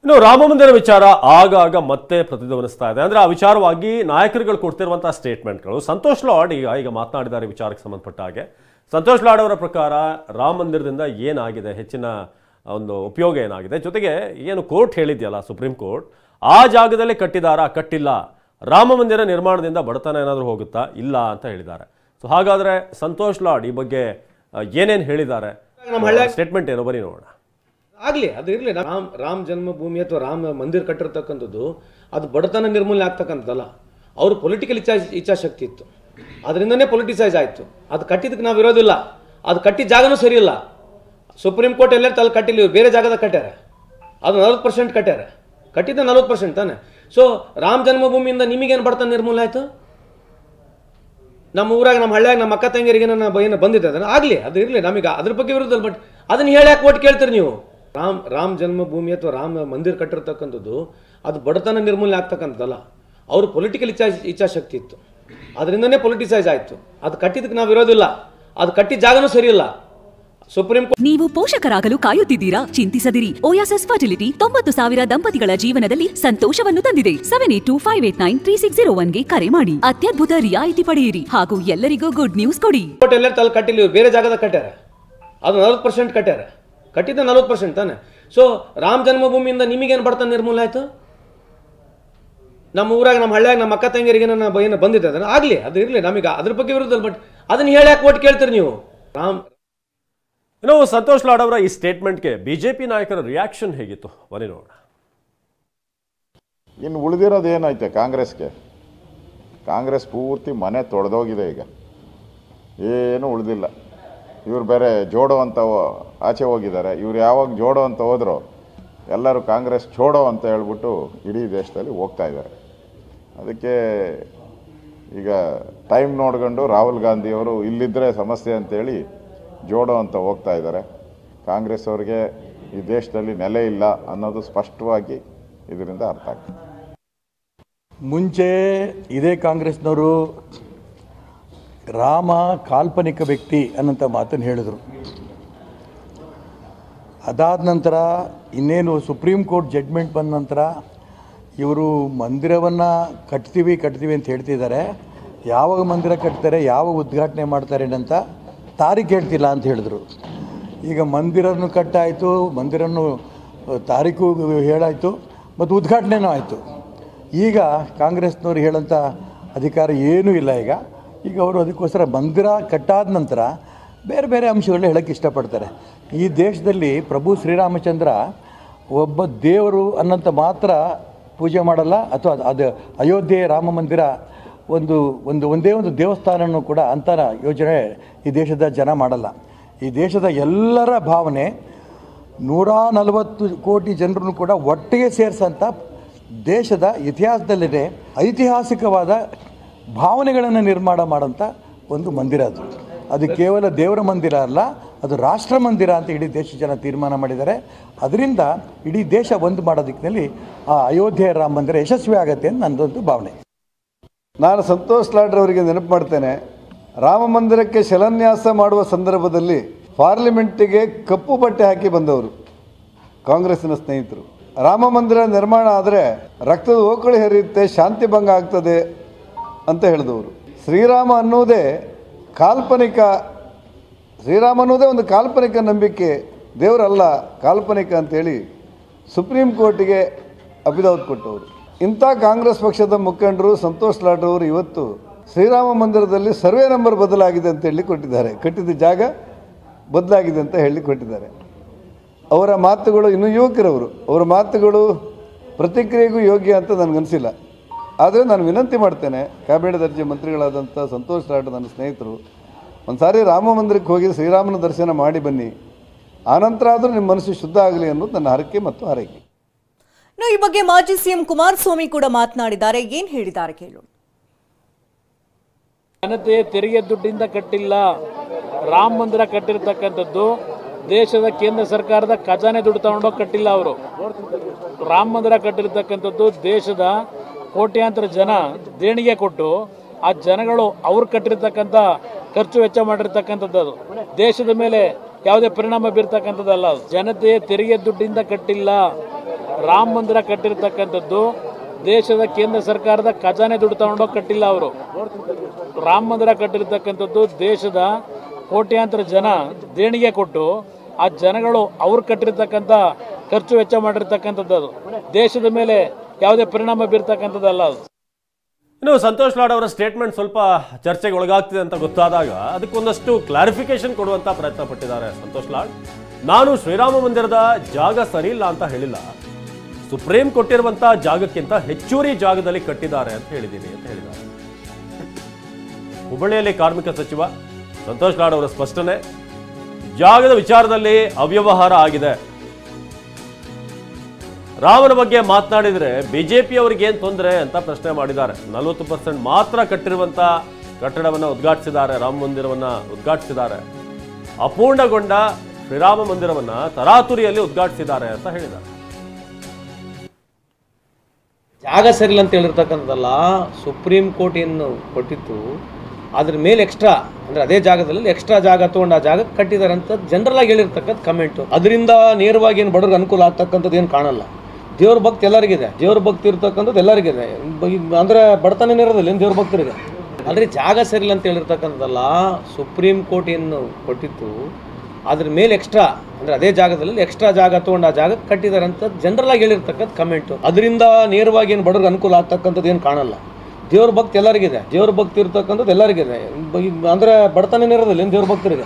ಇನ್ನು ರಾಮ ಮಂದಿರ ವಿಚಾರ ಆಗಾಗ ಮತ್ತೆ ಪ್ರತಿಧ್ವನಿಸ್ತಾ ಇದೆ. ಅಂದ್ರೆ ಆ ವಿಚಾರವಾಗಿ ನಾಯಕರುಗಳು ಕೊಡ್ತಿರುವಂತಹ ಸ್ಟೇಟ್ಮೆಂಟ್ಗಳು. ಸಂತೋಷ್ ಲಾಡ್ ಈಗ ಮಾತನಾಡಿದ್ದಾರೆ ವಿಚಾರಕ್ಕೆ ಸಂಬಂಧಪಟ್ಟ ಹಾಗೆ. ಸಂತೋಷ್ ಲಾಡ್ ಅವರ ಪ್ರಕಾರ ರಾಮ ಮಂದಿರದಿಂದ ಏನಾಗಿದೆ, ಹೆಚ್ಚಿನ ಒಂದು ಉಪಯೋಗ ಏನಾಗಿದೆ, ಜೊತೆಗೆ ಏನು ಕೋರ್ಟ್ ಹೇಳಿದ್ಯಲ್ಲ ಸುಪ್ರೀಂ ಕೋರ್ಟ್, ಆ ಜಾಗದಲ್ಲಿ ಕಟ್ಟಿದಾರಾ ಕಟ್ಟಿಲ್ಲ, ರಾಮ ಮಂದಿರ ನಿರ್ಮಾಣದಿಂದ ಬಡತನ ಏನಾದರೂ ಹೋಗುತ್ತಾ ಇಲ್ಲ ಅಂತ ಹೇಳಿದ್ದಾರೆ. ಸೊ ಹಾಗಾದ್ರೆ ಸಂತೋಷ್ ಲಾಡ್ ಈ ಬಗ್ಗೆ ಏನೇನು ಹೇಳಿದ್ದಾರೆ, ಸ್ಟೇಟ್ಮೆಂಟ್ ಏನೋ ಬನ್ನಿ ನೋಡೋಣ. ಆಗಲಿ ಅದು ಇರಲಿ. ರಾಮ ಜನ್ಮಭೂಮಿ ಅಥವಾ ರಾಮ ಮಂದಿರ ಕಟ್ಟಿರ್ತಕ್ಕಂಥದ್ದು ಅದು ಬಡತನ ನಿರ್ಮೂಲನೆ ಆಗ್ತಕ್ಕಂಥದ್ದಲ್ಲ. ಅವರು ಪೊಲಿಟಿಕಲ್ ಇಚ್ಛಾಶಕ್ತಿ ಇತ್ತು, ಅದರಿಂದನೇ ಪೊಲಿಟಿಸೈಸ್ ಆಯಿತು. ಅದು ಕಟ್ಟಿದ್ದಕ್ಕೆ ನಾವು ಇರೋದಿಲ್ಲ. ಅದು ಕಟ್ಟಿದ ಜಾಗನೂ ಸರಿ ಇಲ್ಲ. ಸುಪ್ರೀಂ ಕೋರ್ಟ್ ಎಲ್ಲರೂ ಅಲ್ಲಿ ಕಟ್ಟಿಲ್ಲ, ಇವ್ರು ಬೇರೆ ಜಾಗದಾಗ ಕಟ್ಟ್ಯಾರ. ಅದು 40% ಕಟ್ಟ್ಯಾರ, ಕಟ್ಟಿದ್ದ 40% ತಾನೆ. ಸೊ ರಾಮ ಜನ್ಮಭೂಮಿಯಿಂದ ನಿಮಗೇನು ಬಡತನ ನಿರ್ಮೂಲನೆ ಆಯಿತು? ನಮ್ಮ ಊರಾಗ, ನಮ್ಮ ಹಳ್ಳಿಯಾಗ, ನಮ್ಮ ಅಕ್ಕ ತಂಗಿಯರಿಗೆ ಏನು ಬಂದಿದೆ ಅದನ್ನು ಆಗಲಿ, ಅದು ಇರಲಿ. ನಮಗೆ ಅದ್ರ ಬಗ್ಗೆ ವಿರುದ್ಧ. ಬಟ್ ಅದನ್ನು ಹೇಳಿ ಯಾಕೆ ಓಟ್ ಕೇಳ್ತೀರಿ ನೀವು? ರಾಮ ಜನ್ಮಭೂಮಿ ಅಥವಾ ರಾಮ ಮಂದಿರ ಕಟ್ಟಿರ್ತಕ್ಕಂಥದ್ದು ಅದು ಬಡತನ ನಿರ್ಮೂಲನೆ ಆಗ್ತಕ್ಕಂಥದ್ದಲ್ಲ. ಅವರು ಪೊಲಿಟಿಕಲ್ ಇಚ್ಛಾಶಕ್ತಿ ಇತ್ತು, ಅದರಿಂದನೇ ಪೊಲಿಟಿಸೈಸ್ ಆಯಿತು. ಅದು ಕಟ್ಟಿದ್ದಕ್ಕೆ ನಾವು ಇರೋದಿಲ್ಲ. ಅದು ಕಟ್ಟಿದ ಜಾಗನೂ ಸರಿ ಇಲ್ಲ. Supreme court. ನೀವು ಪೋಷಕರಾಗಲು ಕಾಯುತ್ತಿದ್ದೀರಾ? ಚಿಂತಿಸದಿರಿ. ಓಯಾಸಿಸ್ ಫರ್ಟಿಲಿಟಿ 90,000 ದಂಪತಿಗಳ ಜೀವನದಲ್ಲಿ ಸಂತೋಷವನ್ನು ತಂದಿದೆ. 7825893601 ಗೆ ಕರೆ ಮಾಡಿ ಅತ್ಯದ್ಭುತ ರಿಯಾಯಿತಿ ಪಡೆಯಿರಿ ಹಾಗೂ ಎಲ್ಲರಿಗೂ ಗುಡ್ ನ್ಯೂಸ್ ಕೊಡಿ. ಕೋರ್ಟ್ ಎಲ್ಲರೂ ಅಲ್ಲಿ ಕಟ್ಟಿಲ್ಲ, ಇವ್ರು ಬೇರೆ ಜಾಗದಾಗ ಕಟ್ಟ್ಯಾರ. ಅದು 40% ಕಟ್ಟ್ಯಾರ, ಕಟ್ಟಿದ್ದ 40% ತಾನೆ. ಸೊ ರಾಮ ಜನ್ಮಭೂಮಿಯಿಂದ ನಿಮಗೇನು ಬಡತನ ನಿರ್ಮೂಲನೆ ಆಯಿತು? ನಮ್ಮ ಊರಾಗ, ನಮ್ಮ ಹಳ್ಳಿಯಾಗ, ನಮ್ಮ ಅಕ್ಕ ತಂಗಿಯರಿಗೆ ಏನು ಬಂದಿದೆ ಅದನ್ನು ಆಗಲಿ, ಅದು ಇರಲಿ. ನಮಗೆ ಅದ್ರ ಬಗ್ಗೆ ವಿರುದ್ಧ. ಬಟ್ ಅದನ್ನು ಹೇಳಿ ಯಾಕೆ ಓಟ್ ಕೇಳ್ತೀರಿ ನೀವು? ಇನ್ನು ಸಂತೋಷ್ ಲಾಡ್ ಅವರ ಈ ಸ್ಟೇಟ್ಮೆಂಟ್ಗೆ ಬಿಜೆಪಿ ನಾಯಕರ ರಿಯಾಕ್ಷನ್ ಹೇಗಿತ್ತು ಬನ್ನಿ ನೋಡೋಣ. ಇನ್ನು ಉಳಿದಿರೋದು ಏನಾಯ್ತು ಕಾಂಗ್ರೆಸ್ಗೆ? ಕಾಂಗ್ರೆಸ್ ಪೂರ್ತಿ ಮನೆ ತೊಳೆದೋಗಿದೆ. ಈಗ ಏನು ಉಳಿದಿಲ್ಲ. ಇವ್ರು ಬೇರೆ ಜೋಡೋ ಅಂತ ಆಚೆ ಹೋಗಿದ್ದಾರೆ. ಇವ್ರು ಯಾವಾಗ ಜೋಡೋ ಅಂತ ಹೋದ್ರು ಎಲ್ಲರೂ ಕಾಂಗ್ರೆಸ್ ಛೋಡೋ ಅಂತ ಹೇಳ್ಬಿಟ್ಟು ಇಡೀ ದೇಶದಲ್ಲಿ ಹೋಗ್ತಾ ಇದ್ದಾರೆ. ಅದಕ್ಕೆ ಈಗ ಟೈಮ್ ನೋಡ್ಕೊಂಡು ರಾಹುಲ್ ಗಾಂಧಿಯವರು ಇಲ್ಲಿದ್ದರೆ ಸಮಸ್ಯೆ ಅಂತೇಳಿ ಜೋಡೋ ಅಂತ ಹೋಗ್ತಾ ಇದ್ದಾರೆ. ಕಾಂಗ್ರೆಸ್ ಅವ್ರಿಗೆ ಈ ದೇಶದಲ್ಲಿ ನೆಲೆ ಇಲ್ಲ ಅನ್ನೋದು ಸ್ಪಷ್ಟವಾಗಿ ಇದರಿಂದ ಅರ್ಥ ಆಗ್ತದೆ. ಮುಂಚೆ ಇದೇ ಕಾಂಗ್ರೆಸ್ನವರು ರಾಮ ಕಾಲ್ಪನಿಕ ವ್ಯಕ್ತಿ ಅನ್ನೋಂಥ ಮಾತನ್ನು ಹೇಳಿದರು. ಅದಾದ ನಂತರ ಇನ್ನೇನು ಸುಪ್ರೀಂ ಕೋರ್ಟ್ ಜಡ್ಮೆಂಟ್ ಬಂದ ನಂತರ ಇವರು ಮಂದಿರವನ್ನು ಕಟ್ತೀವಿ ಅಂತ ಹೇಳ್ತಿದ್ದಾರೆ. ಯಾವಾಗ ಮಂದಿರ ಕಟ್ತಾರೆ, ಯಾವಾಗ ಉದ್ಘಾಟನೆ ಮಾಡ್ತಾರೆ ಅಂತ ತಾರೀಖು ಹೇಳ್ತಿಲ್ಲ ಅಂತ ಹೇಳಿದ್ರು. ಈಗ ಮಂದಿರನೂ ಕಟ್ಟಾಯಿತು, ಮಂದಿರನ್ನು ತಾರೀಕು ಹೇಳಾಯಿತು ಮತ್ತು ಉದ್ಘಾಟನೆನೂ ಆಯಿತು. ಈಗ ಕಾಂಗ್ರೆಸ್ನವ್ರು ಹೇಳೋಂಥ ಅಧಿಕಾರ ಏನೂ ಇಲ್ಲ. ಈಗ ಅವರು ಅದಕ್ಕೋಸ್ಕರ ಮಂದಿರ ಕಟ್ಟಾದ ನಂತರ ಬೇರೆ ಬೇರೆ ಅಂಶಗಳನ್ನ ಹೇಳೋಕ್ಕೆ ಇಷ್ಟಪಡ್ತಾರೆ. ಈ ದೇಶದಲ್ಲಿ ಪ್ರಭು ಶ್ರೀರಾಮಚಂದ್ರ ಒಬ್ಬ ದೇವರು ಅನ್ನೋಂಥ ಮಾತ್ರ ಪೂಜೆ ಮಾಡಲ್ಲ, ಅಥವಾ ಅದು ಅಯೋಧ್ಯೆ ರಾಮ ಮಂದಿರ ಒಂದೇ ಒಂದು ದೇವಸ್ಥಾನನೂ ಕೂಡ ಅಂಥ ಯೋಜನೆ ಈ ದೇಶದ ಜನ ಮಾಡಲ್ಲ. ಈ ದೇಶದ ಎಲ್ಲರ ಭಾವನೆ 140 ಕೋಟಿ ಜನರನ್ನು ಕೂಡ ಒಟ್ಟಿಗೆ ಸೇರಿಸೋಂಥ ದೇಶದ ಇತಿಹಾಸದಲ್ಲಿದೆ ಐತಿಹಾಸಿಕವಾದ ಭಾವನೆಗಳನ್ನು ನಿರ್ಮಾಣ ಮಾಡೋಂಥ ಒಂದು ಮಂದಿರ ಅದು ಕೇವಲ ದೇವರ ಮಂದಿರ ಅಲ್ಲ, ಅದು ರಾಷ್ಟ್ರ ಮಂದಿರ ಅಂತ ಇಡೀ ದೇಶದ ಜನ ತೀರ್ಮಾನ ಮಾಡಿದ್ದಾರೆ. ಅದರಿಂದ ಇಡೀ ದೇಶ ಒಂದು ಮಾಡೋ ದಿಕ್ಕಿನಲ್ಲಿ ಆ ಅಯೋಧ್ಯೆ ರಾಮ ಮಂದಿರ ಯಶಸ್ವಿ ಆಗುತ್ತೆ ಅಂತ ನನ್ನದೊಂದು ಭಾವನೆ. ನಾನು ಸಂತೋಷ್ ಲಾಡ್ರವರಿಗೆ ನೆನಪು ಮಾಡ್ತೇನೆ. ರಾಮ ಮಂದಿರಕ್ಕೆ ಶಿಲಾನ್ಯಾಸ ಮಾಡುವ ಸಂದರ್ಭದಲ್ಲಿ ಪಾರ್ಲಿಮೆಂಟಿಗೆ ಕಪ್ಪು ಬಟ್ಟೆ ಹಾಕಿ ಬಂದವರು ಕಾಂಗ್ರೆಸ್ಸಿನ ಸ್ನೇಹಿತರು. ರಾಮ ಮಂದಿರ ನಿರ್ಮಾಣ ಆದರೆ ರಕ್ತದ ಓಕಳಿ ಹರಿಯುತ್ತೆ, ಶಾಂತಿ ಭಂಗ ಆಗ್ತದೆ ಅಂತ ಹೇಳಿದವರು. ಶ್ರೀರಾಮ ಅನ್ನೋದೇ ಒಂದು ಕಾಲ್ಪನಿಕ ನಂಬಿಕೆ, ದೇವರಲ್ಲ ಕಾಲ್ಪನಿಕ ಅಂತೇಳಿ ಸುಪ್ರೀಂ ಕೋರ್ಟಿಗೆ ಅಫಿಡವಿಟ್ ಕೊಟ್ಟವರು. ಇಂಥ ಕಾಂಗ್ರೆಸ್ ಪಕ್ಷದ ಮುಖಂಡರು ಸಂತೋಷ್ ಲಾಡ್ರವರು ಇವತ್ತು ಶ್ರೀರಾಮ ಮಂದಿರದಲ್ಲಿ ಸರ್ವೆ ನಂಬರ್ ಬದಲಾಗಿದೆ ಅಂತ ಹೇಳಿ ಕೊಟ್ಟಿದ್ದಾರೆ, ಕಟ್ಟಿದ ಜಾಗ ಬದಲಾಗಿದೆ ಅಂತ ಹೇಳಿ ಕೊಟ್ಟಿದ್ದಾರೆ. ಅವರ ಮಾತುಗಳು ಇನ್ನೂ ಯುವಕರವರು, ಅವರ ಮಾತುಗಳು ಪ್ರತಿಕ್ರಿಯೆಗೂ ಯೋಗ್ಯ ಅಂತ ನನಗನ್ನಿಸಿಲ್ಲ. ಆದರೆ ನಾನು ವಿನಂತಿ ಮಾಡ್ತೇನೆ, ಕ್ಯಾಬಿನೆಟ್ ದರ್ಜೆ ಮಂತ್ರಿಗಳಾದಂಥ ಸಂತೋಷ್ ಲಾಡ್ ನನ್ನ ಸ್ನೇಹಿತರು, ಒಂದು ಸಾರಿ ರಾಮ ಮಂದಿರಕ್ಕೆ ಹೋಗಿ ಶ್ರೀರಾಮನ ದರ್ಶನ ಮಾಡಿ ಬನ್ನಿ, ಆನಂತರ ಆದರೂ ನಿಮ್ಮ ಮನಸ್ಸು ಶುದ್ಧ ಆಗಲಿ ಅನ್ನೋದು ನನ್ನ ಹರಕೆ ಮತ್ತು ಹಾರೈಕೆ. ಈ ಬಗ್ಗೆ ಮಾಜಿ ಸಿಎಂ ಕುಮಾರಸ್ವಾಮಿ ಕೂಡ ಮಾತನಾಡಿದ್ದಾರೆ. ಏನ್ ಹೇಳಿದ್ದಾರೆ ಕೇಳೋಣ. ಜನತೆ ತೆರಿಗೆ ದುಡ್ಡಿಂದ ಕಟ್ಟಿಲ್ಲ, ರಾಮ ಮಂದಿರ ಕಟ್ಟಿರ್ತಕ್ಕಂಥದ್ದು ದೇಶದ ಕೇಂದ್ರ ಸರ್ಕಾರದ ಖಜಾನೆ ದುಡ್ಡು ತಗೊಂಡೋಗಿ ಕಟ್ಟಿಲ್ಲ. ಅವರು ರಾಮ ಮಂದಿರ ಕಟ್ಟಿರ್ತಕ್ಕಂಥದ್ದು ದೇಶದ ಕೋಟ್ಯಾಂತರ ಜನ ದೇಣಿಗೆ ಕೊಟ್ಟು ಆ ಜನಗಳು ಅವ್ರು ಕಟ್ಟಿರ್ತಕ್ಕಂಥ ಖರ್ಚು ವೆಚ್ಚ ಮಾಡಿರ್ತಕ್ಕಂಥದ್ದು ದೇಶದ ಮೇಲೆ ಯಾವುದೇ ಪರಿಣಾಮ ಬೀರ್ತಕ್ಕಂಥದ್ದಲ್ಲ. ಜನತೆಯ ತೆರಿಗೆ ದುಡ್ಡಿಂದ ಕಟ್ಟಿಲ್ಲ, ರಾಮ ಮಂದಿರ ಕಟ್ಟಿರ್ತಕ್ಕಂಥದ್ದು ದೇಶದ ಕೇಂದ್ರ ಸರ್ಕಾರದ ಖಜಾನೆ ದುಡ್ಡು ತಗೊಂಡೋಗಿ ಕಟ್ಟಿಲ್ಲ ಅವರು. ರಾಮ ಮಂದಿರ ಕಟ್ಟಿರ್ತಕ್ಕಂಥದ್ದು ದೇಶದ ಕೋಟ್ಯಾಂತರ ಜನ ದೇಣಿಗೆ ಕೊಟ್ಟು ಆ ಜನಗಳು ಅವ್ರು ಕಟ್ಟಿರ್ತಕ್ಕಂಥ ಖರ್ಚು ವೆಚ್ಚ ಮಾಡಿರ್ತಕ್ಕಂಥದ್ದು. ಅದು ದೇಶದ ಮೇಲೆ ಯಾವುದೇ ಪರಿಣಾಮ ಬೀರ್ತಕ್ಕಂಥದ್ದಲ್ಲ ಅದು. ಇನ್ನು ಸಂತೋಷ್ ಲಾಡ್ ಅವರ ಸ್ಟೇಟ್ಮೆಂಟ್ ಸ್ವಲ್ಪ ಚರ್ಚೆಗೆ ಒಳಗಾಗ್ತಿದೆ ಅಂತ ಗೊತ್ತಾದಾಗ ಅದಕ್ಕೊಂದಷ್ಟು ಕ್ಲಾರಿಫಿಕೇಶನ್ ಕೊಡುವಂತ ಪ್ರಯತ್ನ ಪಟ್ಟಿದ್ದಾರೆ ಸಂತೋಷ್ ಲಾಡ್. ನಾನು ಶ್ರೀರಾಮ ಮಂದಿರದ ಜಾಗ ಸರಿ ಇಲ್ಲ ಅಂತ ಹೇಳಿಲ್ಲ, ಸುಪ್ರೀಂ ಕೊಟ್ಟಿರುವಂತಹ ಜಾಗಕ್ಕಿಂತ ಹೆಚ್ಚುವರಿ ಜಾಗದಲ್ಲಿ ಕಟ್ಟಿದ್ದಾರೆ ಅಂತ ಹೇಳಿದ್ದೀನಿ ಅಂತ ಹೇಳಿದ್ದಾರೆ. ಹುಬ್ಬಳ್ಳಿಯಲ್ಲಿ ಕಾರ್ಮಿಕ ಸಚಿವ ಸಂತೋಷ್ ಲಾಡ್ ಅವರ ಸ್ಪಷ್ಟನೆ, ಜಾಗದ ವಿಚಾರದಲ್ಲಿ ಅವ್ಯವಹಾರ ಆಗಿದೆ. ರಾಮನ ಬಗ್ಗೆ ಮಾತನಾಡಿದ್ರೆ ಬಿಜೆಪಿ ಅವರಿಗೆ ಏನ್ ತೊಂದರೆ ಅಂತ ಪ್ರಶ್ನೆ ಮಾಡಿದ್ದಾರೆ. 40% ಮಾತ್ರ ಕಟ್ಟಿರುವಂತ ಕಟ್ಟಡವನ್ನ ಉದ್ಘಾಟಿಸಿದ್ದಾರೆ, ರಾಮ ಮಂದಿರವನ್ನ ಉದ್ಘಾಟಿಸಿದ್ದಾರೆ. ಅಪೂರ್ಣಗೊಂಡ ಶ್ರೀರಾಮ ಮಂದಿರವನ್ನ ತರಾತುರಿಯಲ್ಲಿ ಉದ್ಘಾಟಿಸಿದ್ದಾರೆ ಅಂತ ಹೇಳಿದ್ದಾರೆ. ಜಾಗ ಸರಿಲ್ಲ ಅಂತ ಹೇಳಿರ್ತಕ್ಕಂಥದ್ದಲ್ಲ, ಸುಪ್ರೀಂ ಕೋರ್ಟ್ ಏನು ಕೊಟ್ಟಿತ್ತು ಅದ್ರ ಮೇಲೆ ಎಕ್ಸ್ಟ್ರಾ ಅಂದ್ರೆ ಅದೇ ಜಾಗದಲ್ಲಿ ಎಕ್ಸ್ಟ್ರಾ ಜಾಗ ತಗೊಂಡು ಆ ಜಾಗ ಕಟ್ಟಿದ್ದಾರೆ ಅಂತ ಜನರಲ್ ಆಗಿ ಹೇಳಿರ್ತಕ್ಕಂಥ ಕಮೆಂಟು. ಅದರಿಂದ ನೇರವಾಗಿ ಏನು ಬಡವ್ರಿಗೆ ಅನುಕೂಲ ಆಗ್ತಕ್ಕಂಥದ್ದು ಏನು ಕಾಣಲ್ಲ. ದೇವ್ರ ಭಕ್ತಿ ಎಲ್ಲರಿಗಿದೆ, ದೇವ್ರ ಭಕ್ತಿ ಇರ್ತಕ್ಕಂಥದ್ದು ಎಲ್ಲರಿಗಿದೆ, ಅಂದ್ರೆ ಬಡತನ ಇರೋದಿಲ್ಲ ಏನು ದೇವ್ರ ಭಕ್ತರಿಗೆ. ಆದರೆ ಜಾಗ ಸರಿಲ್ಲ ಅಂತ ಹೇಳಿರ್ತಕ್ಕಂಥದ್ದಲ್ಲ, ಸುಪ್ರೀಂ ಕೋರ್ಟ್ ಏನು ಕೊಟ್ಟಿತ್ತು ಅದ್ರ ಮೇಲೆ ಎಕ್ಸ್ಟ್ರಾ ಅಂದ್ರೆ ಅದೇ ಜಾಗದಲ್ಲಿ ಎಕ್ಸ್ಟ್ರಾ ಜಾಗ ತಗೊಂಡು ಆ ಜಾಗ ಕಟ್ಟಿದ್ದಾರೆ ಅಂತ ಜನರಲ್ ಆಗಿ ಹೇಳಿರ್ತಕ್ಕಂಥ ಕಮೆಂಟು. ಅದರಿಂದ ನೇರವಾಗಿ ಏನು ಬಡವ್ರಿಗೆ ಅನುಕೂಲ ಆಗ್ತಕ್ಕಂಥದ್ದು ಏನು ಕಾಣಲ್ಲ. ದೇವ್ರ ಭಕ್ತಿ ಎಲ್ಲರಿಗಿದೆ, ದೇವ್ರ ಭಕ್ತಿ ಇರ್ತಕ್ಕಂಥದ್ದು ಎಲ್ಲರಿಗಿದೆ, ಅಂದ್ರೆ ಬಡತನ ಇರೋದಿಲ್ಲ ಏನು ದೇವ್ರ ಭಕ್ತರಿಗೆ.